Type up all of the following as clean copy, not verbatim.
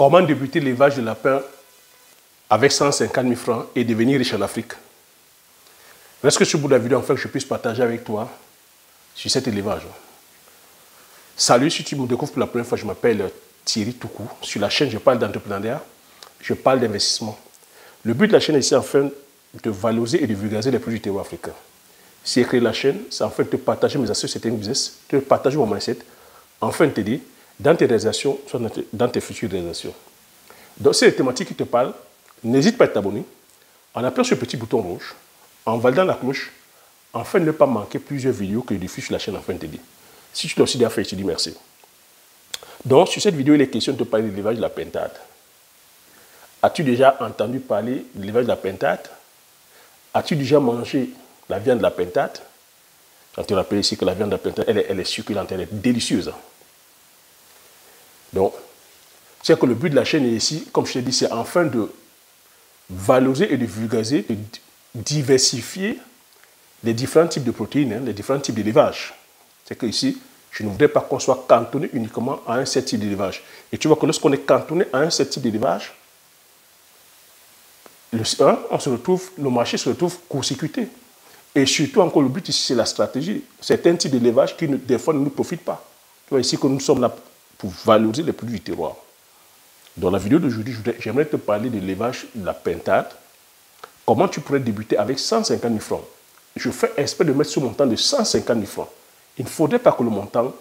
Comment débuter l'élevage de lapins avec 150 000 francs et devenir riche en Afrique? Reste que ce bout de la vidéo, en fait, que je puisse partager avec toi sur cet élevage. Salut, si tu me découvres pour la première fois, je m'appelle Thierry Toukou. Sur la chaîne, je parle d'entrepreneuriat, je parle d'investissement. Le but de la chaîne est ici, enfin, de valoriser et de vulgariser les produits du terroir africain. Si j'ai créé la chaîne, c'est en fait de partager mes astuces, certains business, de partager mon mindset, enfin de t'aider dans tes réalisations, soit dans tes futures réalisations. Donc, c'est les thématiques qui te parlent. N'hésite pas à t'abonner en appuyant sur le petit bouton rouge, en validant la cloche, afin de ne pas manquer plusieurs vidéos que je diffuse sur la chaîne afin de t'aider. Si tu l'as aussi déjà fait, je te dis merci. Donc, sur cette vidéo, il est question de te parler de l'élevage de la pintade. As-tu déjà entendu parler de l'élevage de la pintade? As-tu déjà mangé la viande de la pintade? Je te rappelle ici que la viande de la pintade, elle est succulente, elle est délicieuse. Donc, c'est que le but de la chaîne est ici, comme je t'ai dit, c'est enfin de valoriser et de vulgariser, de diversifier les différents types de protéines, les différents types d'élevage. C'est que ici, je ne voudrais pas qu'on soit cantonné uniquement à un seul type d'élevage. Et tu vois que lorsqu'on est cantonné à un seul type d'élevage, le marché se retrouve court-circuité. Et surtout, encore, le but ici, c'est la stratégie. C'est un type d'élevage qui, des fois, ne nous profite pas. Tu vois ici que nous sommes là pour valoriser les produits du terroir. Dans la vidéo d'aujourd'hui, j'aimerais te parler de l'élevage de la pintade. Comment tu pourrais débuter avec 150 000 francs. Je fais exprès de mettre ce montant de 150 000 francs. Il ne faudrait pas que le montant,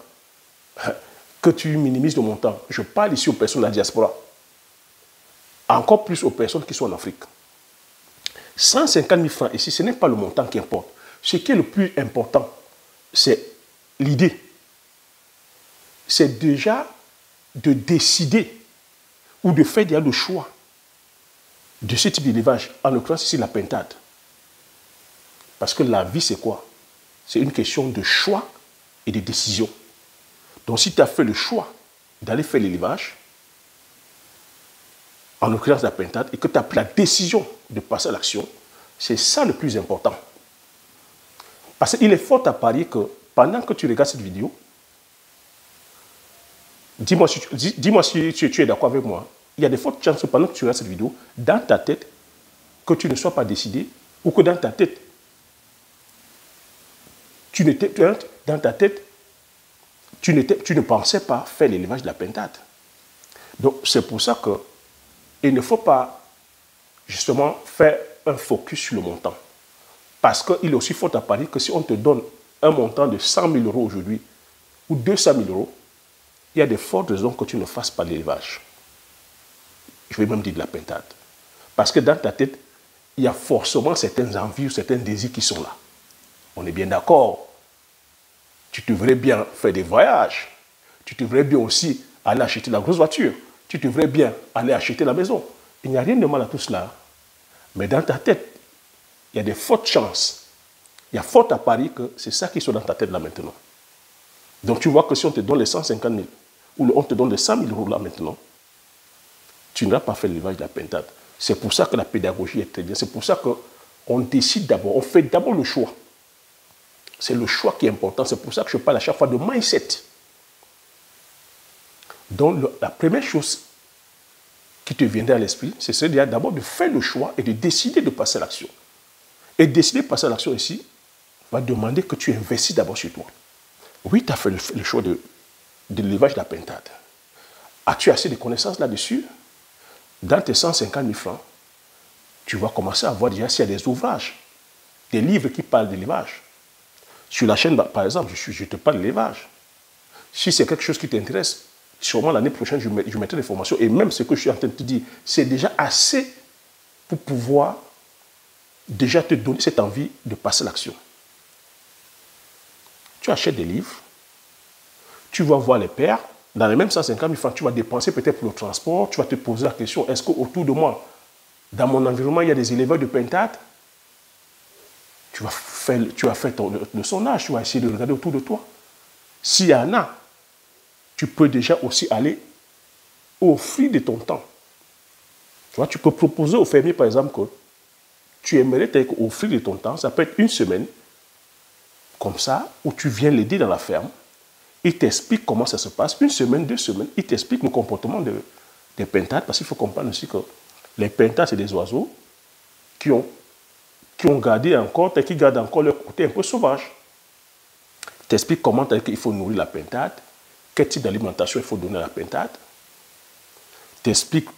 que tu minimises le montant. Je parle ici aux personnes de la diaspora. Encore plus aux personnes qui sont en Afrique. 150 000 francs ici, ce n'est pas le montant qui importe. Ce qui est le plus important, c'est l'idée. C'est déjà de décider ou de faire le choix de ce type d'élevage, en l'occurrence ici la pintade. Parce que la vie, c'est quoi? C'est une question de choix et de décision. Donc si tu as fait le choix d'aller faire l'élevage, en l'occurrence la pintade, et que tu as pris la décision de passer à l'action, c'est ça le plus important. Parce qu'il est fort à parier que pendant que tu regardes cette vidéo, dis-moi si tu es d'accord avec moi, il y a de fortes chances que pendant que tu regardes cette vidéo, dans ta tête, que tu ne sois pas décidé, ou que dans ta tête, tu ne pensais pas faire l'élevage de la pintade. Donc, c'est pour ça qu'il ne faut pas, justement, faire un focus sur le montant. Parce qu'il est aussi fort à parier que si on te donne un montant de 100 000 euros aujourd'hui, ou 200 000 euros, il y a de fortes raisons que tu ne fasses pas l'élevage. Je vais même dire de la pintade. Parce que dans ta tête, il y a forcément certaines envies ou certains désirs qui sont là. On est bien d'accord. Tu te verrais bien faire des voyages. Tu te verrais bien aussi aller acheter la grosse voiture. Tu te verrais bien aller acheter la maison. Il n'y a rien de mal à tout cela. Mais dans ta tête, il y a de fortes chances. Il y a fort à parier que c'est ça qui est dans ta tête là maintenant. Donc tu vois que si on te donne les 150 000 ou on te donne les 100 000 euros là maintenant, tu n'auras pas fait l'élevage de la pintade. C'est pour ça que la pédagogie est très bien. C'est pour ça qu'on décide d'abord, on fait d'abord le choix. C'est le choix qui est important. C'est pour ça que je parle à chaque fois de mindset. Donc, la première chose qui te viendrait à l'esprit, c'est d'abord de faire le choix et de décider de passer à l'action. Et décider de passer à l'action ici va demander que tu investis d'abord sur toi. Oui, tu as fait le choix de l'élevage de la pintade. As-tu assez de connaissances là-dessus? Dans tes 150 000 francs, tu vas commencer à voir déjà s'il y a des ouvrages, des livres qui parlent d'élevage. Sur la chaîne, par exemple, je te parle d'élevage. Si c'est quelque chose qui t'intéresse, sûrement l'année prochaine, je mettrai des formations. Et même ce que je suis en train de te dire, c'est déjà assez pour pouvoir déjà te donner cette envie de passer à l'action. Tu achètes des livres, tu vas voir les pairs, dans les mêmes 150 000 francs, tu vas dépenser peut-être pour le transport, tu vas te poser la question, est-ce qu'autour de moi, dans mon environnement, il y a des éleveurs de pintade? Tu vas faire le sondage, tu vas essayer de regarder autour de toi. S'il y en a, tu peux déjà aussi aller offrir de ton temps. Tu vois, tu peux proposer au fermier, par exemple, que tu aimerais offrir de ton temps, ça peut être une semaine, comme ça, où tu viens l'aider dans la ferme, il t'explique comment ça se passe, une semaine, 2 semaines, il t'explique le comportement des les pentades, parce qu'il faut comprendre aussi que les pentades, c'est des oiseaux qui ont gardé encore, qui gardent encore leur côté un peu sauvage. T'expliques comment il faut nourrir la pentade, quel type d'alimentation il faut donner à la pentade. T'expliques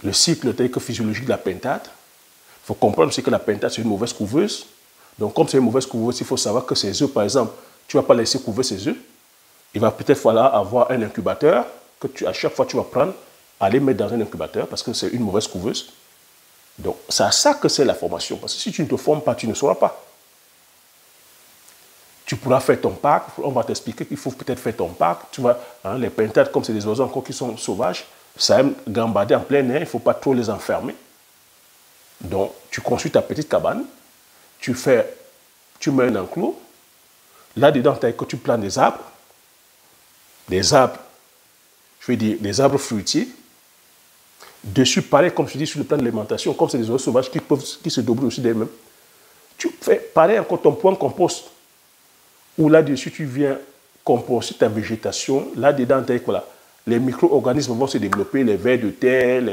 le cycle physiologique de la pentade. Il faut comprendre aussi que la pentade, c'est une mauvaise couveuse. Donc, comme c'est une mauvaise couveuse, il faut savoir que ses œufs, par exemple, tu ne vas pas laisser couver ses œufs. Il va peut-être falloir avoir un incubateur que à chaque fois tu vas prendre, aller mettre dans un incubateur parce que c'est une mauvaise couveuse. Donc, c'est à ça que c'est la formation. Parce que si tu ne te formes pas, tu ne sauras pas. Tu pourras faire ton parc, on va t'expliquer qu'il faut peut-être faire ton parc. Tu vois, hein, les pentades, comme c'est des oiseaux encore qui sont sauvages, ça aime gambader en plein air, il ne faut pas trop les enfermer. Donc, tu construis ta petite cabane, tu mets un enclos. Là-dedans, tu plantes des arbres, je veux dire, des arbres fruitiers. Dessus, pareil, comme je dis, sur le plan de l'alimentation, comme c'est des oiseaux sauvages qui se débrouillent aussi d'eux-mêmes, tu fais pareil encore ton point compost, où là-dessus, tu viens composter ta végétation. Là-dedans, voilà, les micro-organismes vont se développer, les vers de terre,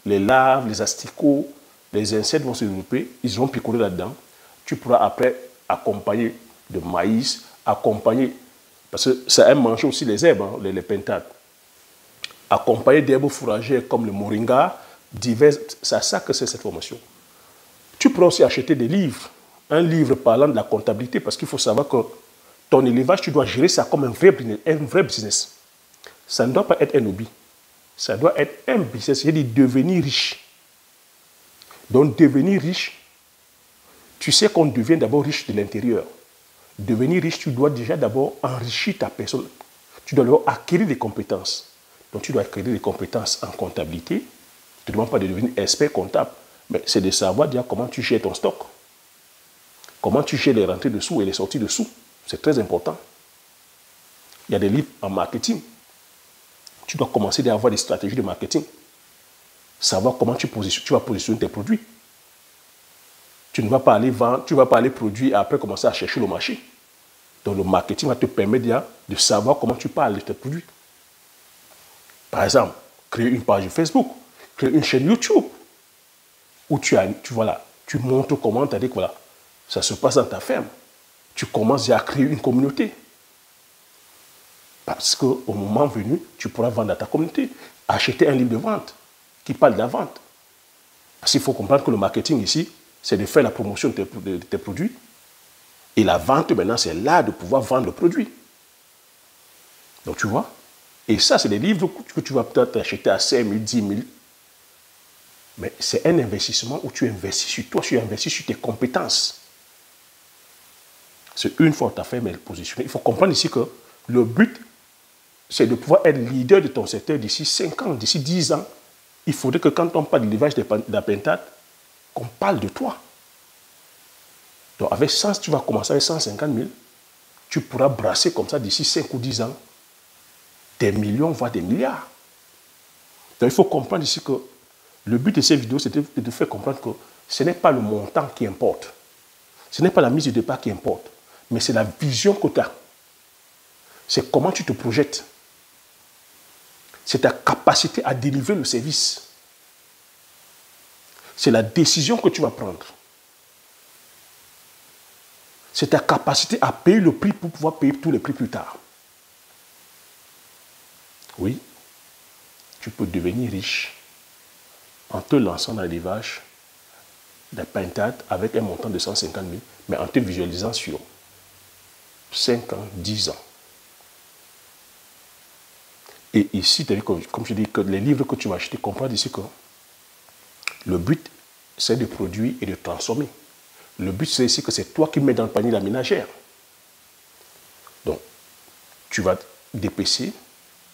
les larves, les asticots, les insectes vont se développer, ils vont picorer là-dedans. Tu pourras après accompagner de maïs, accompagner, parce que ça aime manger aussi les herbes, hein, les pentades. Accompagner d'herbes fourragères comme le moringa, divers, c'est à ça que c'est cette formation. Tu pourras aussi acheter des livres, un livre parlant de la comptabilité, parce qu'il faut savoir que ton élevage, tu dois gérer ça comme un vrai business. Ça ne doit pas être un hobby. Ça doit être un business, c'est-à-dire devenir riche. Donc, devenir riche, tu sais qu'on devient d'abord riche de l'intérieur. Devenir riche, tu dois déjà d'abord enrichir ta personne. Tu dois d'abord acquérir des compétences. Donc, tu dois acquérir des compétences en comptabilité. Je ne te demande pas de devenir expert comptable, mais c'est de savoir déjà comment tu gères ton stock. Comment tu gères les rentrées de sous et les sorties de sous. C'est très important. Il y a des livres en marketing. Tu dois commencer à avoir des stratégies de marketing. Savoir comment tu vas positionner tes produits. Tu ne vas pas aller vendre, tu ne vas pas aller produire et après commencer à chercher le marché. Donc le marketing va te permettre de savoir comment tu parles de tes produits. Par exemple, créer une page Facebook, créer une chaîne YouTube où tu montres comment voilà, ça se passe dans ta ferme. Tu commences à créer une communauté. Parce qu'au moment venu, tu pourras vendre à ta communauté. Acheter un livre de vente qui parle de la vente. Parce qu'il faut comprendre que le marketing ici, c'est de faire la promotion de tes produits. Et la vente, maintenant, c'est là de pouvoir vendre le produit. Donc, tu vois. Et ça, c'est des livres que tu vas peut-être acheter à 5 000, 10 000. Mais c'est un investissement où tu investis sur toi, tu investis sur tes compétences. C'est une fois que tu as fait mais positionner. Il faut comprendre ici que le but, c'est de pouvoir être leader de ton secteur d'ici 5 ans, d'ici 10 ans. Il faudrait que quand on parle de l'élevage de la pentade, qu'on parle de toi. Donc, avec 100, tu vas commencer avec 150 000. Tu pourras brasser comme ça d'ici 5 ou 10 ans des millions, voire des milliards. Donc, il faut comprendre ici que le but de ces vidéos, c'est de te faire comprendre que ce n'est pas le montant qui importe. Ce n'est pas la mise de départ qui importe. Mais c'est la vision que tu as. C'est comment tu te projettes. C'est ta capacité à délivrer le service. C'est la décision que tu vas prendre. C'est ta capacité à payer le prix pour pouvoir payer tous les prix plus tard. Oui, tu peux devenir riche en te lançant dans l'élevage des pentades avec un montant de 150 000, mais en te visualisant sur 5 ans, 10 ans. Et ici, comme je dis, que les livres que tu vas acheter, comprends ici que le but, c'est de produire et de transformer. Le but, c'est ici que c'est toi qui mets dans le panier la ménagère. Donc, tu vas dépêcher,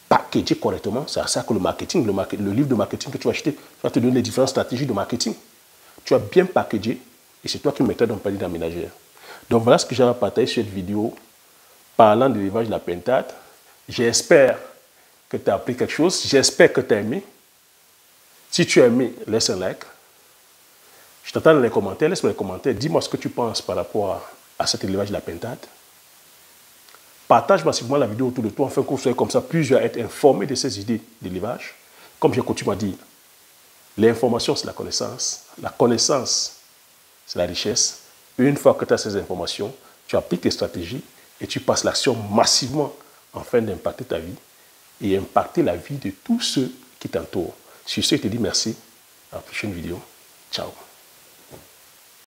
packager correctement. C'est à ça que le marketing, le livre de marketing que tu vas acheter, va te donner les différentes stratégies de marketing. Tu vas bien packager et c'est toi qui mettras dans le panier de la ménagère. Donc, voilà ce que j'avais partagé sur cette vidéo parlant de l'élevage de la pentade. J'espère que tu as appris quelque chose. J'espère que tu as aimé. Si tu as aimé, laisse un like. Je t'attends dans les commentaires. Laisse-moi les commentaires. Dis-moi ce que tu penses par rapport à cet élevage de la pentade. Partage massivement la vidéo autour de toi afin que vous soyez comme ça plusieurs à être informés de ces idées d'élevage. Comme j'ai coutume à dire, l'information, c'est la connaissance. La connaissance, c'est la richesse. Une fois que tu as ces informations, tu appliques tes stratégies et tu passes l'action massivement afin d'impacter ta vie et impacter la vie de tous ceux qui t'entourent. Sur ce, je te dis merci. À la prochaine vidéo. Ciao.